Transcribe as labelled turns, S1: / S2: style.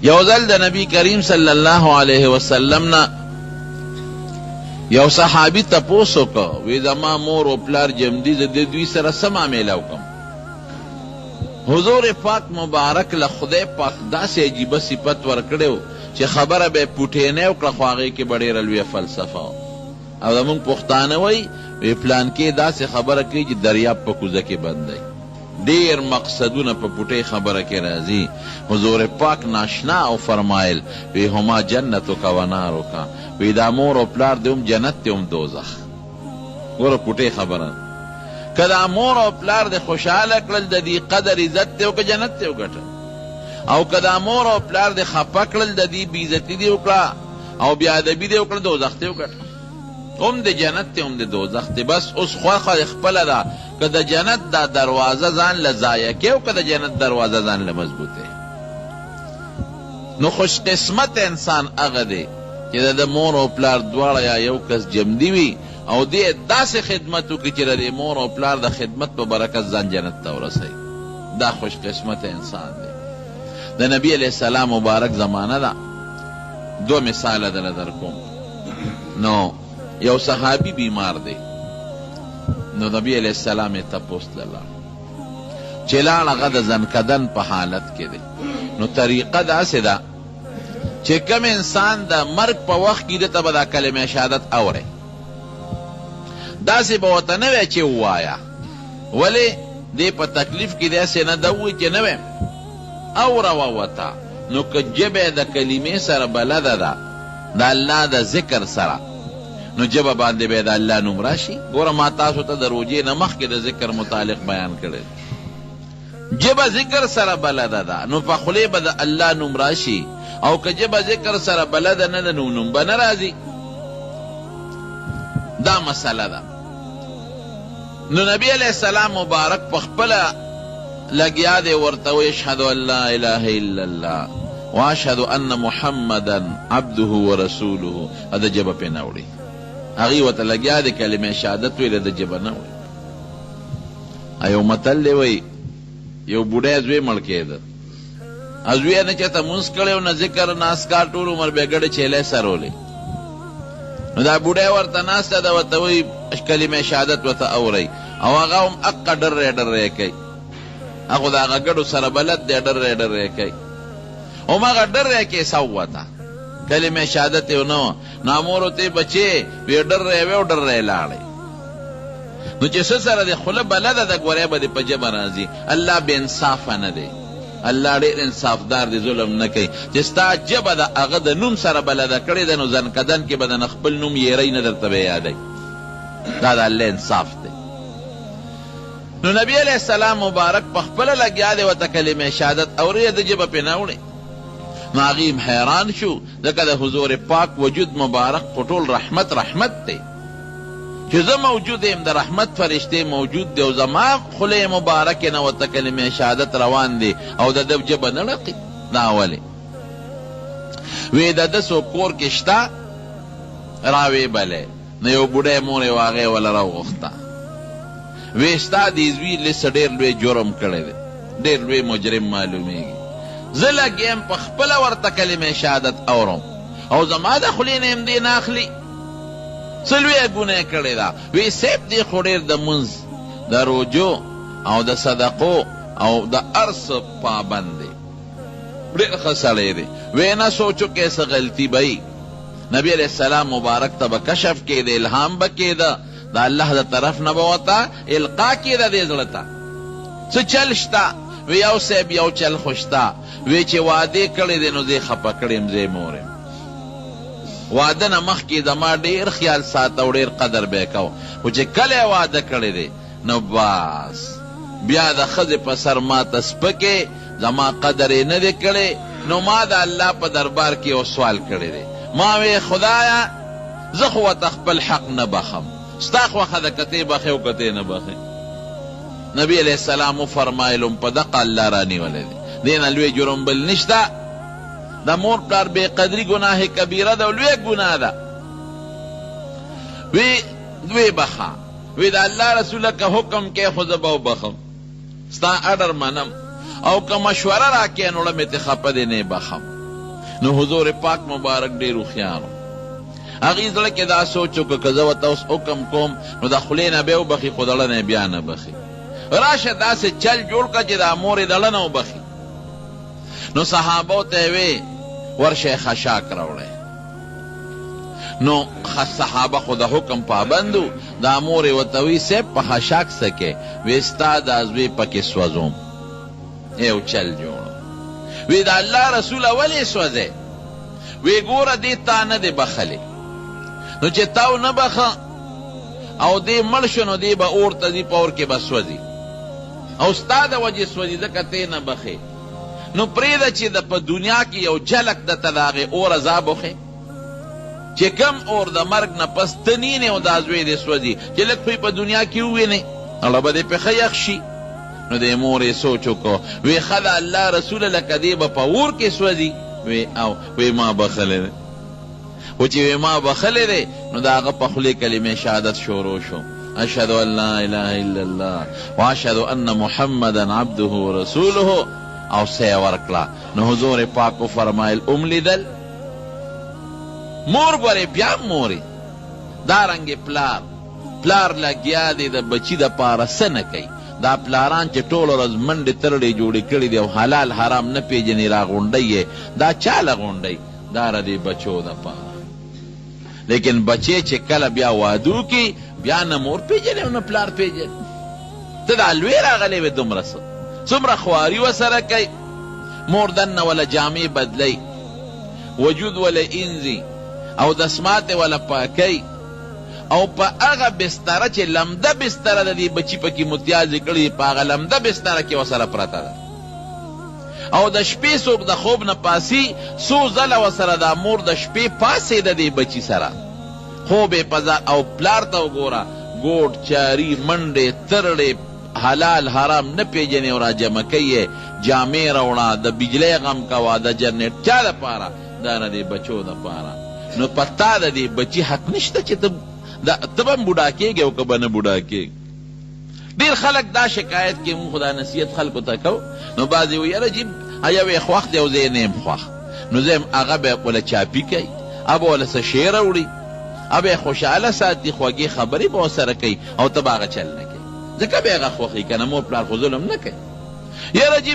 S1: یو ځل د نبی کریم صلی الله علیه وسلم نه یو صحابي تپوس وکړ، وی زما مور او پلار جمدي زه د دوی سره څه معامله وکړم؟ حضور پاک مبارک له خدای پاک داسې عجیبه صفت ورکړی و چې خبره به یې پوټینۍ وکړه خو هغې کې به ډېره لویه فلسفه وه. او زمونږ پښتانه وایي وی پلانکې داسې خبره کوي چې دریاب په کوزه کې بند دی. ډېر مقصدونه په پوټۍ خبره کې راځي. حضور پاک ناشنا او فرمایل وی هما جنتک و نارک، وی دا مور او پلار دی هم جنت دی هم دوزخ. ګوره پوټۍ خبره که دا مور او پلار دی خوشحاله کړل د دې قدر عزت دی او که جنت دی وګټل، او که دا مور او پلار دی خفه کړل د دې بېعزتي دی وکړه او بېادبي دی وکړه دوزخ دی وګټل. هم د جنت دی هم د دوزخ دی. بس اوس خوښه خپله ده که د جنت دا دروازه ځان له ضایع کې او که د جنت دروازه ځان له مضبوطې. نو خوش قسمت انسان هغه دی چې د مور او پلار دواړه یا یو کس جمدي وي او دې داسې خدمت وکړي چې د مور او پلار د خدمت په برکت ځان جنت ته ورسوي. دا خوش قسمت انسان دی. د نبی علیه السلام مبارک زمانه ده. دو مثاله دله در کوم. نو یو صحابي بیمار دی، نو نبی علیه السلام یې تپوس ته لاړ چې لاړ هغه د زنکدن په حالت کې دی. نو طریقه داسې ده چې کوم انسان د مرګ په وخت کې ده ته به دا کلمه شهادت اوري، داسې به ورته نه وی چې ووایه. ولې دې په تکلیف کې داسې نه ده ووایي چې نه وی اوره ووته. نو که ژبه د کلمې سره بلده ده د الله د ذکر سره، نو ژبه باندې به د الله نوم راشي. ګوره ما تاسو ته د روژې نه مخکې د ذکر متعلق بیان کړی. ژبه ذکر سره بلده ده نو په خولې به د الله نوم راشي، او که ژبه ذکر سره بلده نه ده نو نوم به نه راځي. دا مسله ده. نو نبی علیہ السلام مبارک په خپله لګیا دی ورته وی اشهد ان لا اله الا الله واشهد ان محمدا عبده ورسوله. دا ژبه پې نه وړي، هغې ورته لګیا دی کلمه شهادت ویله د ژبه نه وړي. یو متل دی وایي یو بوډی زوی مړ کېده، زوی نه چېرته مونځ کړی او نه ذکر نه اسکار، ټول عمر به یې ګډې چیلۍ سرولې. نو دا بوډی ورته ناسته ده، ورته وایي کلمه شهادت ورته اورئ، او هغه هم اقه ډرې ډرې کوي. هغه د هغه ګډو سره بلد دی، ډرې ډرې کوي. هماغه ډرې کې څه ووته، کلمه شهادت یې نه وه. نو مور ورته بچې وی ډرې وې او ډرې لاړې. نو چې څه سره د خوله بلده ده ګورې به دې په ژبه راځي. الله بې انصافه نه دی، الله ډېر انصافدار دی، ظلم نه کوي. چې ستا ژبه د هغه د نوم سره بلده کړې ده نو زنکدن کې به د نه خپل نوم یېری نه درته به یادوي. دا د الله انصاف دی. نو نبی علیہ السلام مبارک په خپله لګیا دی ورته کلمه شهادت اورې د ژبه پې نه وړې. نو هغې حیران شو، ځکه د حضور پاک وجود مبارک په ټول رحمت دی چې زه موجود یم، د رحمت فرشتې موجود دی او زما خولې مبارکې نه ورته کلمه شهادت روان دی او د ده ژبه نه ړقي. دا ولې؟ وی د ده څوک کور کې شته راوې بلې. نو یو بوډی مور یې هغې وله راوغوښته، وی ستا دې زوی لسه ډېر لوی جرم کړی دی، ډېر لوی مجرم معلومیږي. زه لګیم په خپله ورته کلمه شهادت اورم او زما د خولې نه هم دې نه اخلي. څه لویه ګناه کړې ده. وی صیب دې خو ډېر د منځ د روجو او د صدقو او د هر څه پابند دی، ډېر ښه سړی دی. وی نه سوچو کې څه غلطي به نبی علیہ السلام مبارک ته به کشف کېده، الهام به کېده، د الله د طرف نه به ورته القا کېده دې زړه ته. څه چل شته؟ وی یو صیب یو چل خو شته. وی چې واده کړی دی نو زه خفه کړی یم، زه مور یم. واده نه مخکې زما ډېر خیال ساته او ډېر قدر به یې کوه، خو چې کله یې واده کړی دی نو بس بیا د ښځې په سر ماته سپکې، زما قدر یې نه دی کړی. نو ما د الله په دربار کې یو سوال کړی دی. ما وی خدایا زه خو ورته خپل حق نه بخم، ستا خوښه ده که ته بخې او که ته نه بخې. نبی علیہ السلام وفرمایلم په دقه الله رانیولی دی، دې نه لوی جرم بل نشته. د مور پلار بې قدري ګناه کبیره ده او لویه ګناه ده. وی بخه، وی د الله رسوله که حکم کې خو زه به وبخم، ستا اډر منم، او که مشوره راکې نو ړه مې ته خفه دی نه بخم. نو حضور پاک مبارک ډېر هوښیار هغې زړه کې دا سوچ وکړه که زه ورته اوس حکم کوم نو د خولې نه به وبخي خو دړه نه بیا نه بخي راشه داسې چل جوړ کړه چې دا مور یې دړه نه وبخي نو صحابو ته یې وې ورشه خشاک راوړی نو صحابه خو د حکم پابندو دا مور یې ورته وی صاحب په خشاک څه کې وی ستا دا زوی پکې سوځوم یو چل جوړ وی د الله رسوله ولې سوځې وی ګوره دې تا نه دی بخلی نو چې تاو نه بخه او دې مړ شو نو دې به اور ته ځي په اور کې به سوځي او ستا د وجې سوځي ځکه ته نه بخې نو پرېږده چې د په دنیا کې یو جلک درته د هغې اور عذاب وښې چې کم اور د مرګ نه پس ته نینې او دا زوی دې سوځي چې لږ خو په دنیا کې ووینې اړه به دې پېښه یخ شي نو د مور یې سوچ وکړو وی ښه د الله رسوله لکه دې به په اور کې سوځي وی او وی ما بخلی دی خو چې وی ما بخلی دی نو د هغه په خولې کلمې شهادت شروع شو اشهد ان لا اله الا الله واشهد ان محمدا عبده ورسوله او سې ورکړه نو حضور پاک فرمایل لیدل مور ګورې بیا مورې دارنګې پلار لګیا دی د بچي دپاره څه نه کوي دا پلاران چې ټول ورځ منډې ترړې جوړې کړي دي او حلال حرام نه پیژني راغونډی یې دا چا لغونډی دا د دې بچو دپاره لیکن بچې چې کله بیا وادو کې بیا نه مور پیژني او نه پلار پیژني ته دا لوی راغلی وې دومره څومره خواري ورسره کوي مور دننه وله جامې بدلی وجود وله انځي او دسماتې وله پاکوي او په هغه بستره چې لمده بستره د دې بچي پکې متیازې کړي په هغه لمده بستره کې ورسره پرته ده او د شپې څوک د خوب نه پاسي څو ځله ورسره دا مور د شپې پاسې د دې بچي سره خوب یې او پلار ته وګوره ګوټ چاري منډې ترړې حلال حرام نه پیژنې او راجمع کوي جامې راوړه د بجلۍ غم کوه د جنریټ چا دپاره دا نه د بچو دپاره نو په تا د دې بچي حق نشته چې ته به هم بوډا کېږي او که به نه بوډا کېږي ډېر خلک دا شکایت کې مونږ خو دا نصیحت خلکو ته کوو نو بعضې وایي یاره جي یو یې خوښ دی او زه یې نه یم خوښ نو زه یم هغه به وله چاپي کوي هغه به وله څه شی راوړي هغه به یې خوشحاله ساتي خوږې خبرې به ورسره کوي او ته به هغه چل نه کوي ځکه به یې هغه خوښوي که نه مور پلار خو ظلم نه کوي یاره جي